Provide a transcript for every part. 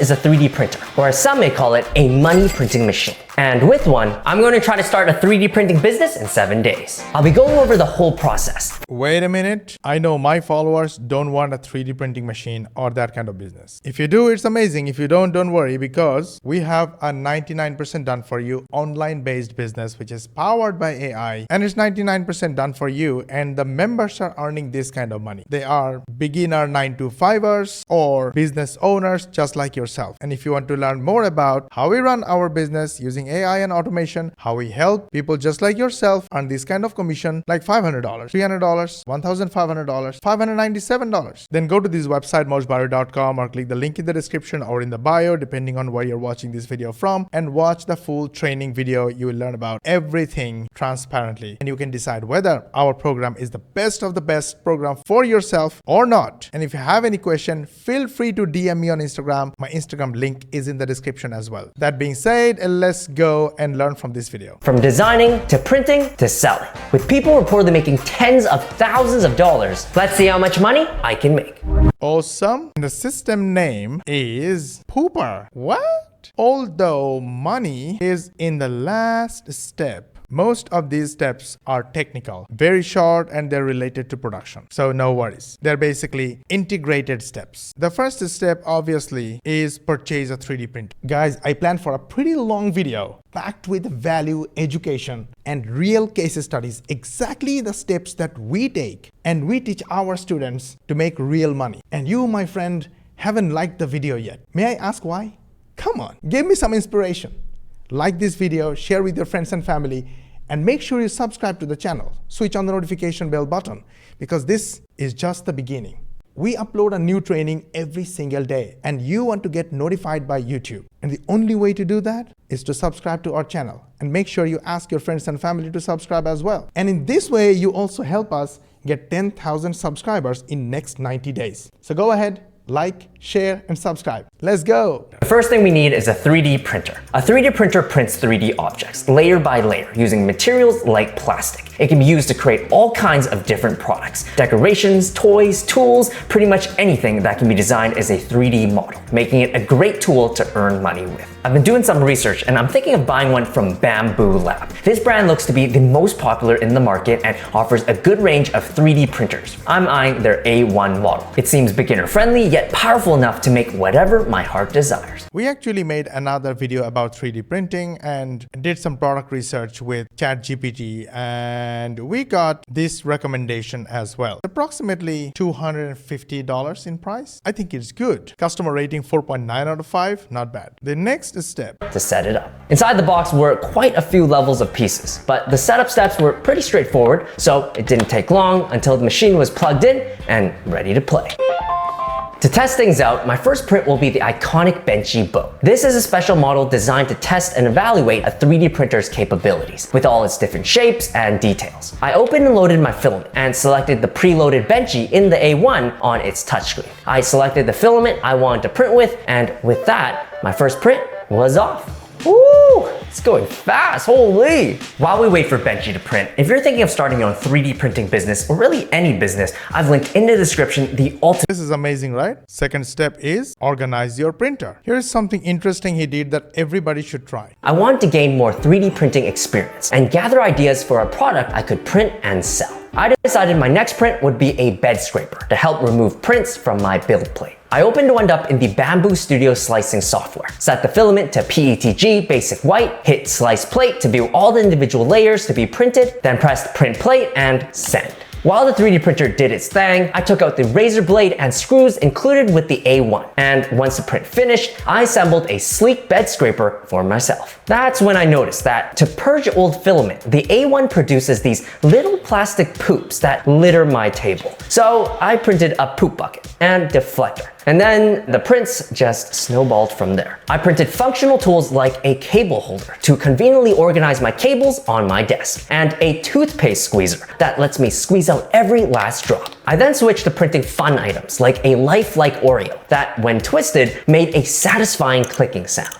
is a 3D printer, or as some may call it, a money printing machine. And with one, I'm going to try to start a 3D printing business in 7 days. I'll be going over the whole process. Wait a minute. I know my followers don't want a 3D printing machine or that kind of business. If you do, it's amazing. If you don't worry, because we have a 99% done for you online based business which is powered by AI, and it's 99% done for you, and the members are earning this kind of money. They are beginner 9-to-5ers or business owners just like yourself. And if you want to learn more about how we run our business using AI and automation, how we help people just like yourself earn this kind of commission like $500, $300, $1,500, $597, then go to this website moshbari.com or click the link in the description or in the bio depending on where you're watching this video from, and watch the full training video. You will learn about everything transparently, and you can decide whether our program is the best of the best program for yourself or not. And if you have any question, feel free to DM me on Instagram. My Instagram link is in the description as well. That being said, let's go and learn from this video. From designing to printing to selling, with people reportedly making tens of thousands of dollars. Let's see how much money I can make. Awesome. The system name is Pooper. What? Although money is in the last step, most of these steps are technical, very short, and they're related to production. So no worries. They're basically integrated steps. The first step obviously is purchase a 3D printer. Guys, I planned for a pretty long video packed with value, education, and real case studies, exactly the steps that we take and we teach our students to make real money. And you, my friend, haven't liked the video yet. May I ask why? Come on, give me some inspiration. Like this video, share with your friends and family, and make sure you subscribe to the channel. Switch on the notification bell button, because this is just the beginning. We upload a new training every single day, and you want to get notified by YouTube. And the only way to do that is to subscribe to our channel, and make sure you ask your friends and family to subscribe as well. And in this way, you also help us get 10,000 subscribers in next 90 days. So go ahead, like, share, and subscribe. Let's go. The first thing we need is a 3D printer. A 3D printer prints 3D objects layer by layer using materials like plastic. It can be used to create all kinds of different products, decorations, toys, tools, pretty much anything that can be designed as a 3D model, making it a great tool to earn money with. I've been doing some research and I'm thinking of buying one from Bamboo Lab. This brand looks to be the most popular in the market and offers a good range of 3D printers. I'm eyeing their A1 model. It seems beginner friendly yet powerful enough to make whatever my heart desires. We actually made another video about 3D printing and did some product research with ChatGPT, and we got this recommendation as well. Approximately $250 in price. I think it's good. Customer rating 4.9 out of 5, not bad. The next step to set it up. Inside the box were quite a few levels of pieces, but the setup steps were pretty straightforward, so it didn't take long until the machine was plugged in and ready to play. To test things out, my first print will be the iconic Benchy boat. This is a special model designed to test and evaluate a 3D printer's capabilities with all its different shapes and details. I opened and loaded my filament and selected the preloaded Benchy in the A1 on its touchscreen. I selected the filament I wanted to print with, and with that, my first print was off. Woo! It's going fast, holy! While we wait for Benchy to print, if you're thinking of starting your own 3D printing business, or really any business, I've linked in the description the ultimate. This is amazing, right? Second step is organize your printer. Here's something interesting he did that everybody should try. I wanted to gain more 3D printing experience and gather ideas for a product I could print and sell. I decided my next print would be a bed scraper to help remove prints from my build plate. I opened to end up in the Bamboo Studio slicing software. Set the filament to PETG basic white, hit slice plate to view all the individual layers to be printed, then pressed print plate and send. While the 3D printer did its thing, I took out the razor blade and screws included with the A1. And once the print finished, I assembled a sleek bed scraper for myself. That's when I noticed that to purge old filament, the A1 produces these little plastic poops that litter my table. So I printed a poop bucket and deflector. And then the prints just snowballed from there. I printed functional tools like a cable holder to conveniently organize my cables on my desk, and a toothpaste squeezer that lets me squeeze out every last drop. I then switched to printing fun items like a lifelike Oreo that, when twisted, made a satisfying clicking sound.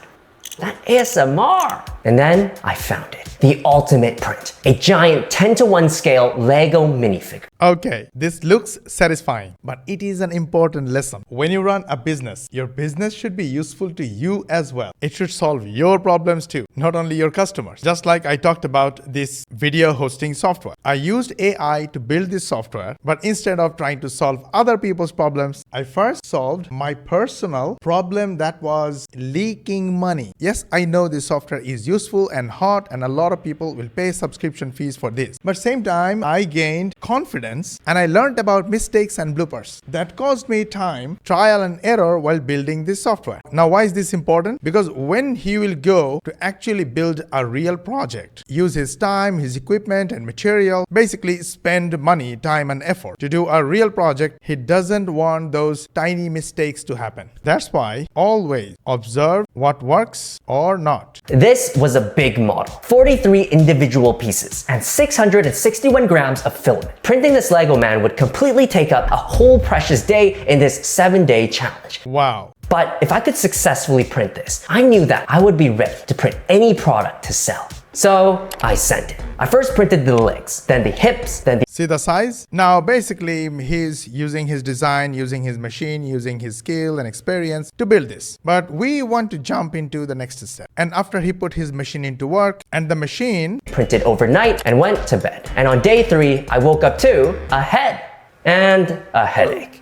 That ASMR! And then I found it. The ultimate print. A giant 10:1 scale Lego minifigure. Okay, this looks satisfying, but it is an important lesson. When you run a business, your business should be useful to you as well. It should solve your problems too, not only your customers. Just like I talked about this video hosting software. I used AI to build this software, but instead of trying to solve other people's problems, I first solved my personal problem that was leaking money. Yes, I know this software is useful and hot and a lot of people will pay subscription fees for this. But same time, I gained confidence and I learned about mistakes and bloopers. That caused me time, trial and error while building this software. Now, why is this important? Because when he will go to actually build a real project, use his time, his equipment and material, basically spend money, time and effort to do a real project, he doesn't want those tiny mistakes to happen. That's why always observe what works or not. This was a big model, 43 individual pieces and 661 grams of filament. Printing this Lego man would completely take up a whole precious day in this 7-day challenge. Wow. But if I could successfully print this, I knew that I would be ready to print any product to sell. So I sent it. I first printed the legs, then the hips, then the... See the size? Now basically he's using his design, using his machine, using his skill and experience to build this. But we want to jump into the next step. And after he put his machine into work and the machine printed overnight and went to bed. And on day 3, I woke up to a head and a headache.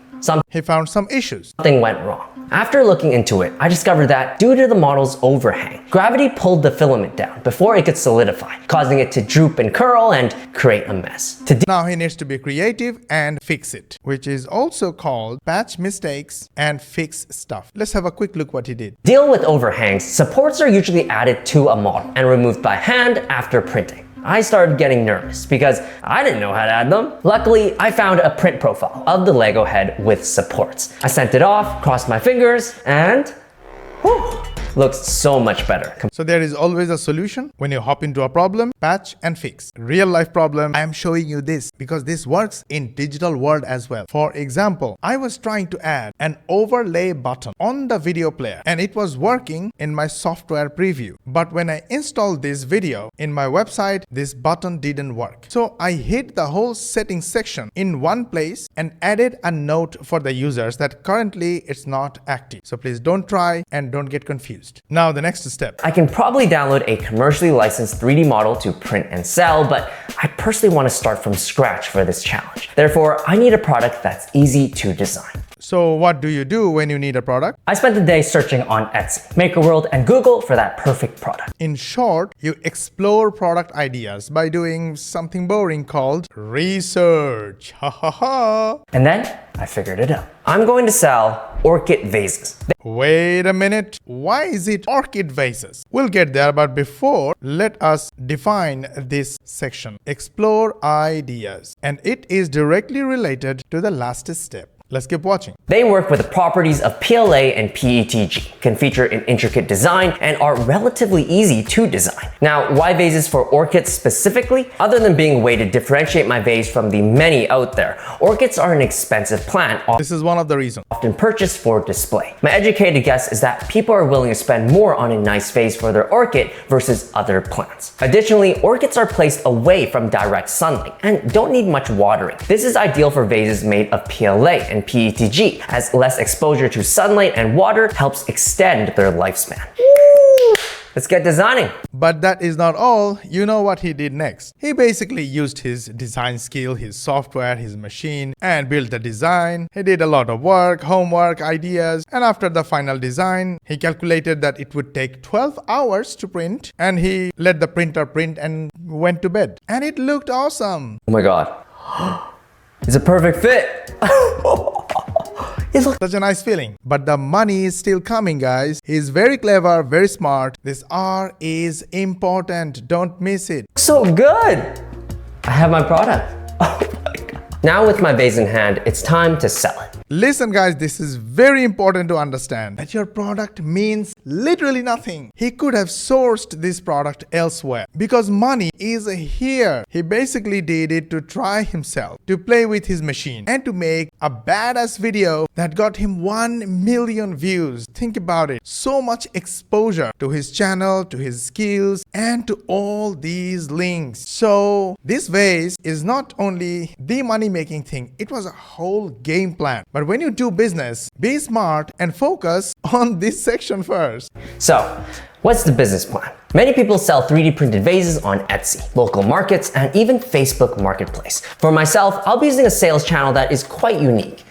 He found some issues. Something went wrong. After looking into it, I discovered that due to the model's overhang, gravity pulled the filament down before it could solidify, causing it to droop and curl and create a mess. Now he needs to be creative and fix it, which is also called patch mistakes and fix stuff. Let's have a quick look what he did. Deal with overhangs, supports are usually added to a model and removed by hand after printing. I started getting nervous because I didn't know how to add them. Luckily, I found a print profile of the Lego head with supports. I sent it off, crossed my fingers, and whew, looks so much better. So there is always a solution when you hop into a problem, patch and fix. Real life problem, I am showing you this because this works in digital world as well. For example, I was trying to add an overlay button on the video player and it was working in my software preview. But when I installed this video in my website, this button didn't work. So I hid the whole settings section in one place and added a note for the users that currently it's not active. So please don't try and don't get confused. Now the next step. I can probably download a commercially licensed 3D model to print and sell, but I personally want to start from scratch for this challenge. Therefore, I need a product that's easy to design. So what do you do when you need a product? I spent the day searching on Etsy, MakerWorld, and Google for that perfect product. In short, you explore product ideas by doing something boring called research. Ha ha ha. And then I figured it out. I'm going to sell orchid vases. Wait a minute. Why is it orchid vases? We'll get there, but before, let us define this section. Explore ideas. And it is directly related to the last step. Let's keep watching. They work with the properties of PLA and PETG, can feature an intricate design, and are relatively easy to design. Now, why vases for orchids specifically? Other than being a way to differentiate my vase from the many out there, orchids are an expensive plant, This is one of the reasons. often purchased for display. My educated guess is that people are willing to spend more on a nice vase for their orchid versus other plants. Additionally, orchids are placed away from direct sunlight and don't need much watering. This is ideal for vases made of PLA and PETG, as less exposure to sunlight and water helps extend their lifespan. Woo! Let's get designing. But that is not all. You know what he did next? He basically used his design skill, his software, his machine, and built the design. He did a lot of work, homework, ideas, and after the final design, he calculated that it would take 12 hours to print, and he let the printer print and went to bed. And it looked awesome. Oh my god. It's a perfect fit. It looks Such a nice feeling. But the money is still coming, guys. He's very clever, very smart. This R is important. Don't miss it. so good. I have my product. Oh my god. Now with my vase in hand, it's time to sell it. Listen guys, this is very important to understand that your product means literally nothing. He could have sourced this product elsewhere because money is here. He basically did it to try himself, to play with his machine and to make A badass video that got him 1 million views. Think about it. So much exposure to his channel, to his skills, and to all these links. So this vase is not only the money-making thing, it was a whole game plan. But when you do business, be smart and focus on this section first. So, what's the business plan? Many people sell 3D printed vases on Etsy, local markets, and even Facebook Marketplace. For myself, I'll be using a sales channel that is quite unique.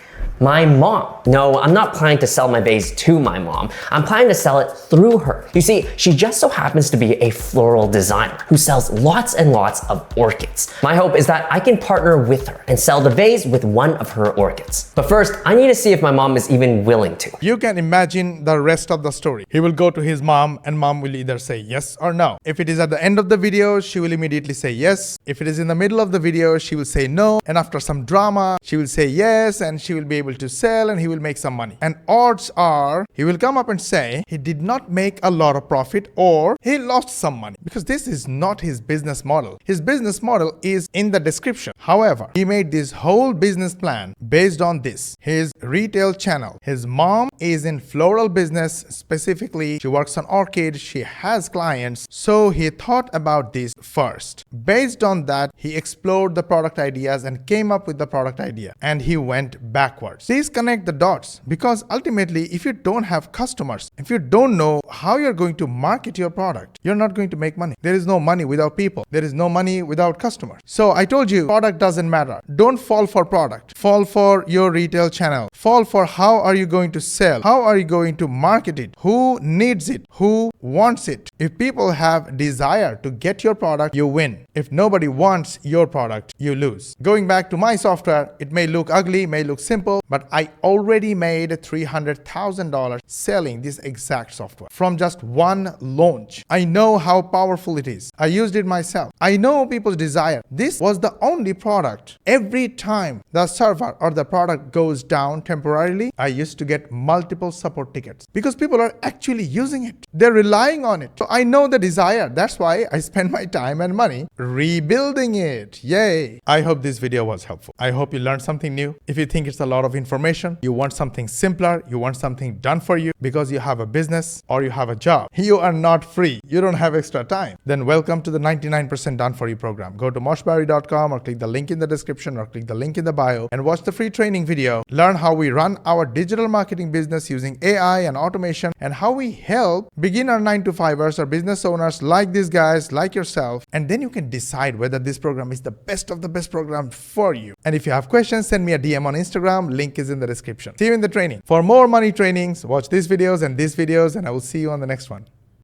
My mom. No, I'm not planning to sell my vase to my mom. I'm planning to sell it through her. You see, she just so happens to be a floral designer who sells lots and lots of orchids. My hope is that I can partner with her and sell the vase with one of her orchids. But first, I need to see if my mom is even willing to. You can imagine the rest of the story. He will go to his mom and mom will either say yes or no. If it is at the end of the video, she will immediately say yes. If it is in the middle of the video, she will say no. And after some drama, she will say yes and she will be able to sell and he will make some money. And odds are he will come up and say he did not make a lot of profit or he lost some money, because this is not his business model. His business model is in the description. However, he made this whole business plan based on this: his retail channel. His mom is in floral business, specifically she works on orchids, she has clients, so he thought about this first. Based on that, he explored the product ideas and came up with the product idea, and he went backwards. Please connect the dots, because ultimately if you don't have customers, if you don't know how you're going to market your product, you're not going to make money. There is no money without people. There is no money without customers. So I told you, product doesn't matter. Don't fall for product. Fall for your retail channel. Fall for how are you going to sell? How are you going to market it? Who needs it? Who wants it? If people have desire to get your product, you win. If nobody wants your product, you lose. Going back to my software, it may look ugly, may look simple, but I already made $300,000 selling this exact software from just one launch. I know how powerful it is. I used it myself. I know people's desire. This was the only product. Every time the server or the product goes down temporarily, I used to get multiple support tickets because people are actually using it. They're relying on it. So I know the desire. That's why I spend my time and money rebuilding it. Yay! I hope this video was helpful. I hope you learned something new. If you think it's a lot of information, you want something simpler, you want something done for you because you have a business or you have a job, you are not free, you don't have extra time, then welcome to the 99% Done For You program. Go to moshbari.com or click the link in the description or click the link in the bio and watch the free training video. Learn how we run our digital marketing business using AI and automation, and how we help beginner 9-to-5ers or business owners like these guys, like yourself, and then you can decide whether this program is the best of the best program for you. And if you have questions, send me a DM on Instagram. Link is in the description. See you in the training. For more money trainings, watch these videos, and I will see you on the next one.